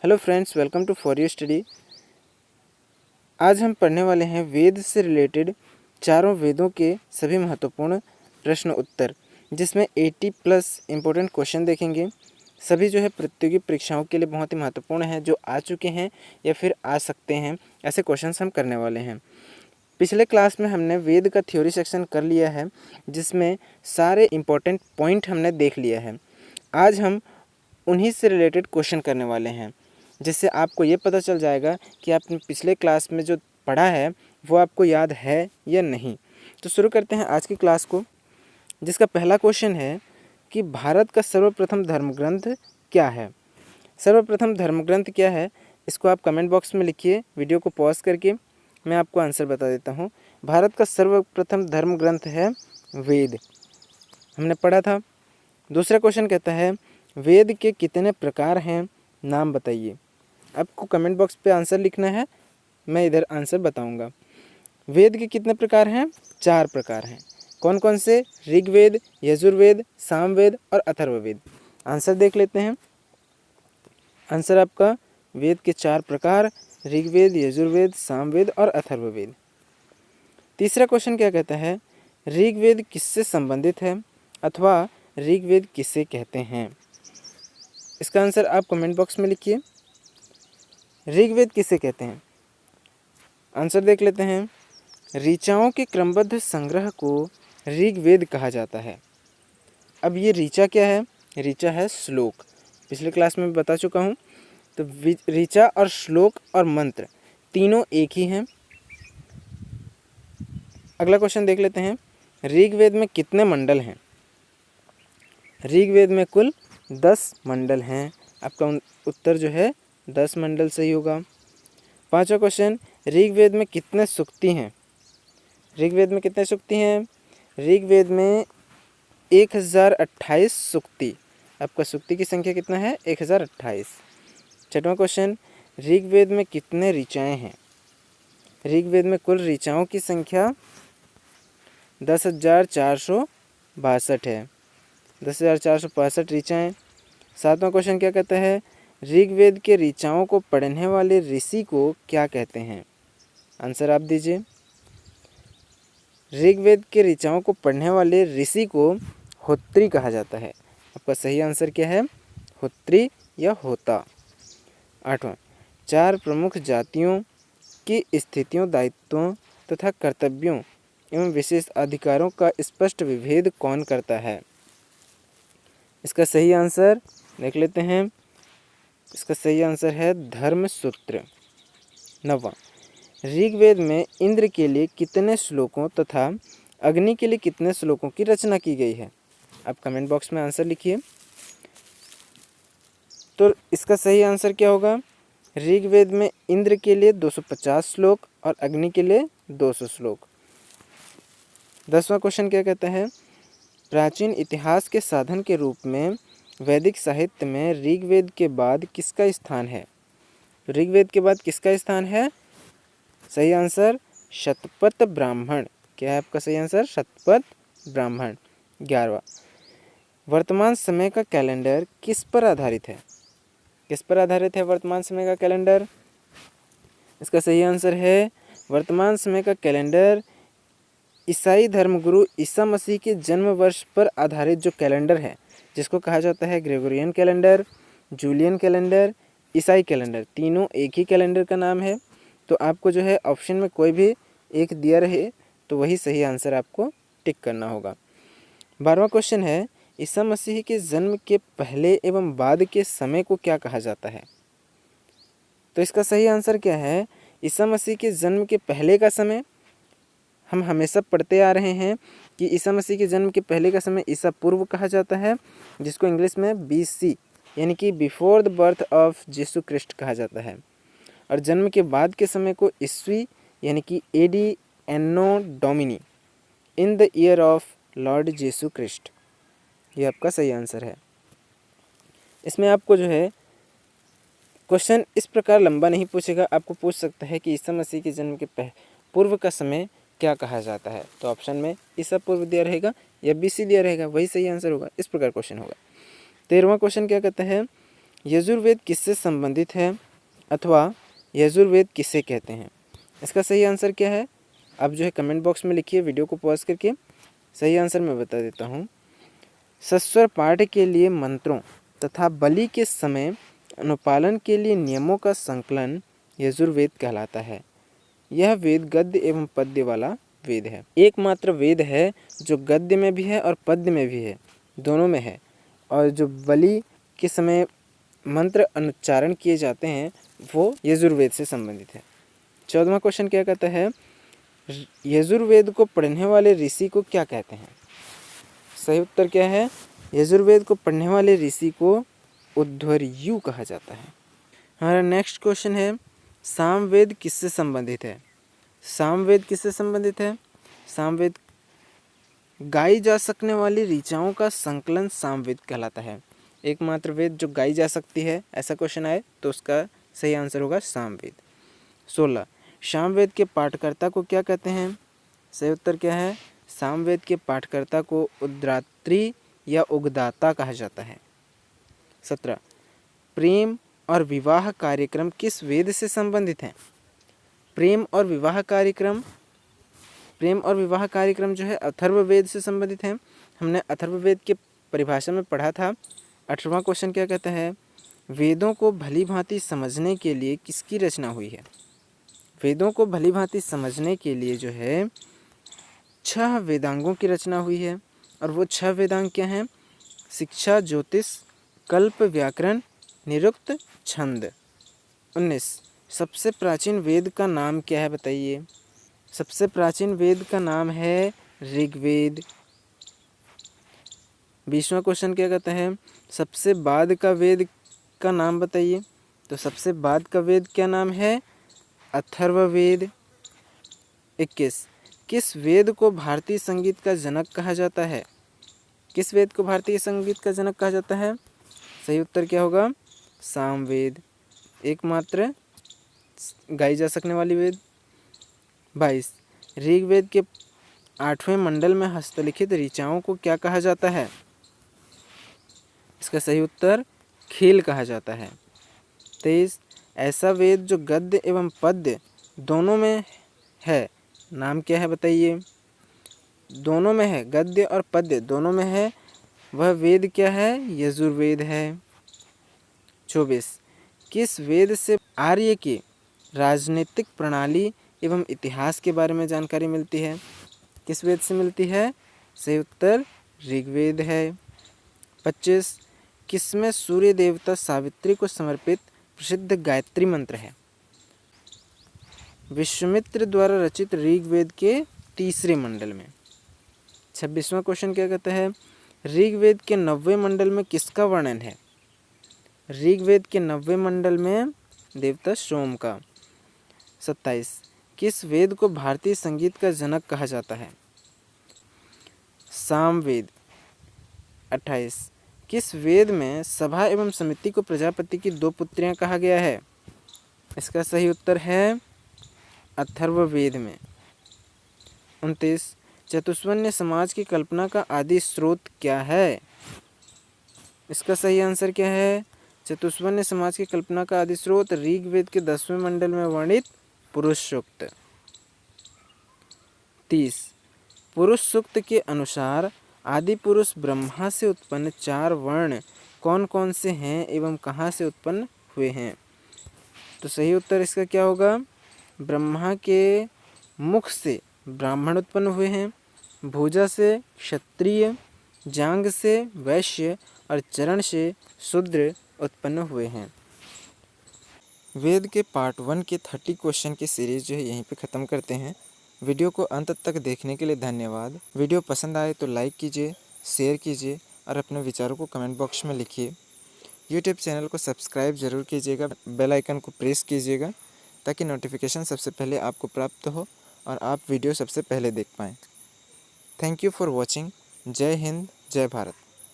Hello friends, welcome to For You Study. आज हम पढ़ने वाले हैं वेद से रिलेटेड चारों वेदों के सभी महत्वपूर्ण प्रश्न उत्तर, जिसमें 80 प्लस इम्पोर्टेंट क्वेश्चन देखेंगे। सभी जो है प्रतियोगी परीक्षाओं के लिए बहुत ही महत्वपूर्ण है, जो आ चुके हैं या फिर आ सकते हैं, ऐसे क्वेश्चंस हम करने वाले हैं। पिछले क्लास में हमने वेद का थ्योरी सेक्शन कर लिया है, जिसमें सारे इम्पोर्टेंट पॉइंट हमने देख लिया है। आज हम उन्हीं से रिलेटेड क्वेश्चन करने वाले हैं, जिससे आपको ये पता चल जाएगा कि आपने पिछले क्लास में जो पढ़ा है वो आपको याद है या नहीं। तो शुरू करते हैं आज की क्लास को, जिसका पहला क्वेश्चन है कि भारत का सर्वप्रथम धर्म ग्रंथ क्या है। सर्वप्रथम धर्म ग्रंथ क्या है, इसको आप कमेंट बॉक्स में लिखिए। वीडियो को पॉज करके मैं आपको आंसर बता देता हूँ। भारत का सर्वप्रथम धर्म ग्रंथ है वेद, हमने पढ़ा था। दूसरा क्वेश्चन कहता है वेद के कितने प्रकार हैं, नाम बताइए। आपको कमेंट बॉक्स पे आंसर लिखना है, मैं इधर आंसर बताऊंगा। वेद के कितने प्रकार हैं? 4 प्रकार हैं। कौन कौन से? ऋग्वेद, यजुर्वेद, सामवेद और अथर्ववेद। आंसर देख लेते हैं। आंसर आपका वेद के 4 प्रकार, ऋग्वेद, यजुर्वेद, सामवेद और अथर्ववेद। तीसरा क्वेश्चन क्या कहता है, ऋग्वेद किससे संबंधित है अथवा ऋग्वेद किसे कहते हैं। इसका आंसर आप कमेंट बॉक्स में लिखिए। ऋग्वेद किसे कहते हैं? आंसर देख लेते हैं। ऋचाओं के क्रमबद्ध संग्रह को ऋग्वेद कहा जाता है। अब ये ऋचा क्या है? ऋचा है श्लोक, पिछले क्लास में बता चुका हूँ। तो ऋचा और श्लोक और मंत्र तीनों एक ही हैं। अगला क्वेश्चन देख लेते हैं। ऋग्वेद में कितने मंडल हैं? ऋग्वेद में कुल 10 मंडल हैं। आपका उत्तर जो है 10 मंडल सही होगा। पांचवा क्वेश्चन, ऋग्वेद में कितने सूक्ति हैं? ऋग्वेद में कितने सूक्ति हैं? ऋग्वेद में 1028 सूक्ति। आपका सूक्ति की संख्या कितना है? 1028। छठवां क्वेश्चन, ऋग्वेद में कितने ऋचाएँ हैं? ऋग्वेद में कुल ऋचाओं की संख्या 10,462 है। 10,462 ऋचाएँ। सातवां क्वेश्चन क्या कहता है, ऋग्वेद के ऋचाओं को पढ़ने वाले ऋषि को क्या कहते हैं? आंसर आप दीजिए। ऋग्वेद के ऋचाओं को पढ़ने वाले ऋषि को होत्री कहा जाता है। आपका सही आंसर क्या है? होत्री या होता। आठवां, 4 प्रमुख जातियों की स्थितियों, दायित्वों तथा कर्तव्यों एवं विशेष अधिकारों का स्पष्ट विभेद कौन करता है? इसका सही आंसर देख लेते हैं। इसका सही आंसर है धर्मसूत्र। 9वां, ऋग्वेद में इंद्र के लिए कितने श्लोकों तथा अग्नि के लिए कितने श्लोकों की रचना की गई है? आप कमेंट बॉक्स में आंसर लिखिए। तो इसका सही आंसर क्या होगा? ऋग्वेद में इंद्र के लिए 250 श्लोक और अग्नि के लिए 200 श्लोक। 10वां क्वेश्चन क्या कहता है, प्राचीन इतिहास के साधन के रूप में वैदिक साहित्य में ऋग्वेद के बाद किसका स्थान है? ऋग्वेद के बाद किसका स्थान है? सही आंसर शतपथ ब्राह्मण। क्या है आपका सही आंसर? शतपथ ब्राह्मण। 11वां, वर्तमान समय का कैलेंडर किस पर आधारित है? किस पर आधारित है वर्तमान समय का कैलेंडर? इसका सही आंसर है वर्तमान समय का कैलेंडर ईसाई धर्मगुरु ईसा मसीह के जन्म वर्ष पर आधारित जो कैलेंडर है, जिसको कहा जाता है ग्रेगोरियन कैलेंडर, जूलियन कैलेंडर, ईसाई कैलेंडर, तीनों एक ही कैलेंडर का नाम है। तो आपको जो है ऑप्शन में कोई भी एक दिया रहे तो वही सही आंसर आपको टिक करना होगा। 12वां क्वेश्चन है, ईसा मसीह के जन्म के पहले एवं बाद के समय को क्या कहा जाता है? तो इसका सही आंसर क्या है? ईसा मसीह के जन्म के पहले का समय हम हमेशा पढ़ते आ रहे हैं कि ईसा मसीह के जन्म के पहले का समय ईसा पूर्व कहा जाता है, जिसको इंग्लिश में BC यानी कि before the birth of Yeshu Christ कहा जाता है। और जन्म के बाद के समय को ईस्वी यानी कि AD anno domini in the year of lord Yeshu Christ. ये आपका सही आंसर है। इसमें आपको जो है क्वेश्चन इस प्रकार लंबा नहीं पूछेगा, आपको पूछ सकता है कि ईसा मसीह के जन्म के पूर्व का समय क्या कहा जाता है। तो ऑप्शन में ईसा पूर्व दिया रहेगा या BC दिया रहेगा, वही सही आंसर होगा। इस प्रकार क्वेश्चन होगा। 13वां क्वेश्चन क्या कहता है, यजुर्वेद किससे संबंधित है अथवा यजुर्वेद किसे कहते हैं? इसका सही आंसर क्या है? आप जो है कमेंट बॉक्स में लिखिए, वीडियो को पॉज करके। सही आंसर मैं बता देता हूँ। सस्वर पाठ के लिए मंत्रों तथा बलि के समय अनुपालन के लिए नियमों का संकलन यजुर्वेद कहलाता है। यह वेद गद्य एवं पद्य वाला वेद है। एकमात्र वेद है जो गद्य में भी है और पद्य में भी है, दोनों में है। और जो बलि के समय मंत्र अनुच्चारण किए जाते हैं वो यजुर्वेद से संबंधित है। 14वां क्वेश्चन क्या कहता है? यजुर्वेद को पढ़ने वाले ऋषि को क्या कहते हैं? सही उत्तर क्या है? यजुर्वेद को पढ़ने वाले ऋषि को उद्धर्यु कहा जाता है। हमारा नेक्स्ट क्वेश्चन है, सामवेद किससे संबंधित है? सामवेद किससे संबंधित है? सामवेद गाई जा सकने वाली ऋचाओं का संकलन सामवेद कहलाता है। एकमात्र वेद जो गाई जा सकती है, ऐसा क्वेश्चन आए तो उसका सही आंसर होगा सामवेद। 16 सामवेद के पाठकर्ता को क्या कहते हैं? सही उत्तर क्या है? सामवेद के पाठकर्ता को उद्रात्री या उगदाता कहा जाता है। 17 प्रेम और विवाह कार्यक्रम किस वेद से संबंधित हैं? प्रेम और विवाह कार्यक्रम जो है अथर्ववेद से संबंधित है। हमने अथर्ववेद के परिभाषा में पढ़ा था। 18वां क्वेश्चन क्या कहता है? वेदों को भली भांति समझने के लिए किसकी रचना हुई है? वेदों को भली भांति समझने के लिए जो है 6 वेदांगों की रचना हुई है। और वो 6 वेदांग क्या हैं? शिक्षा, ज्योतिष, कल्प, व्याकरण, निरुक्त, छंद। 19 सबसे प्राचीन वेद का नाम क्या है? बताइए। सबसे प्राचीन वेद का नाम है ऋग्वेद। 20वां क्वेश्चन क्या कहता है? सबसे बाद का वेद का नाम बताइए। तो सबसे बाद का वेद क्या नाम है? अथर्ववेद। 21 किस वेद को भारतीय संगीत का जनक कहा जाता है? किस वेद को भारतीय संगीत का जनक कहा जाता है? सही उत्तर क्या होगा? सामवेद, एकमात्र गाई जा सकने वाली वेद। 22 ऋग्वेद के 8वें मंडल में हस्तलिखित ऋचाओं को क्या कहा जाता है? इसका सही उत्तर खेल कहा जाता है। 23 ऐसा वेद जो गद्य एवं पद्य दोनों में है, नाम क्या है? बताइए। दोनों में है, गद्य और पद्य दोनों में है, वह वेद क्या है? यजुर्वेद है। 24 किस वेद से आर्य की राजनीतिक प्रणाली एवं इतिहास के बारे में जानकारी मिलती है? किस वेद से मिलती है? सही उत्तर ऋग्वेद है। 25 किसमें सूर्य देवता सावित्री को समर्पित प्रसिद्ध गायत्री मंत्र है? विश्वामित्र द्वारा रचित ऋग्वेद के 3रे मंडल में। 26वां क्वेश्चन क्या कहता है? ऋग्वेद के 90वें मंडल में किसका वर्णन है? ऋग्वेद के 90वें मंडल में देवता सोम का। 27 किस वेद को भारतीय संगीत का जनक कहा जाता है? सामवेद। 28 किस वेद में सभा एवं समिति को प्रजापति की 2 पुत्रियां कहा गया है? इसका सही उत्तर है अथर्ववेद में। 29 चतुष्वन्य समाज की कल्पना का आदि स्रोत क्या है? इसका सही आंसर क्या है? चतुष्वन्य समाज की कल्पना का आदि स्रोत ऋग्वेद के 10वें मंडल में वर्णित पुरुष सूक्त। 30 पुरुष सूक्त के अनुसार आदि पुरुष ब्रह्मा से उत्पन्न 4 वर्ण कौन कौन से हैं एवं कहाँ से उत्पन्न हुए हैं? तो सही उत्तर इसका क्या होगा? ब्रह्मा के मुख से ब्राह्मण उत्पन्न हुए हैं, भुजा से क्षत्रिय, जांग से वैश्य और चरण से शूद्र उत्पन्न हुए हैं। वेद के पार्ट 1 के 30 क्वेश्चन की सीरीज जो है यहीं पे ख़त्म करते हैं। वीडियो को अंत तक देखने के लिए धन्यवाद। वीडियो पसंद आए तो लाइक कीजिए, शेयर कीजिए और अपने विचारों को कमेंट बॉक्स में लिखिए। यूट्यूब चैनल को सब्सक्राइब ज़रूर कीजिएगा, बेल आइकन को प्रेस कीजिएगा ताकि नोटिफिकेशन सबसे पहले आपको प्राप्त हो और आप वीडियो सबसे पहले देख पाएँ। Thank you for watching. जय हिंद, जय भारत।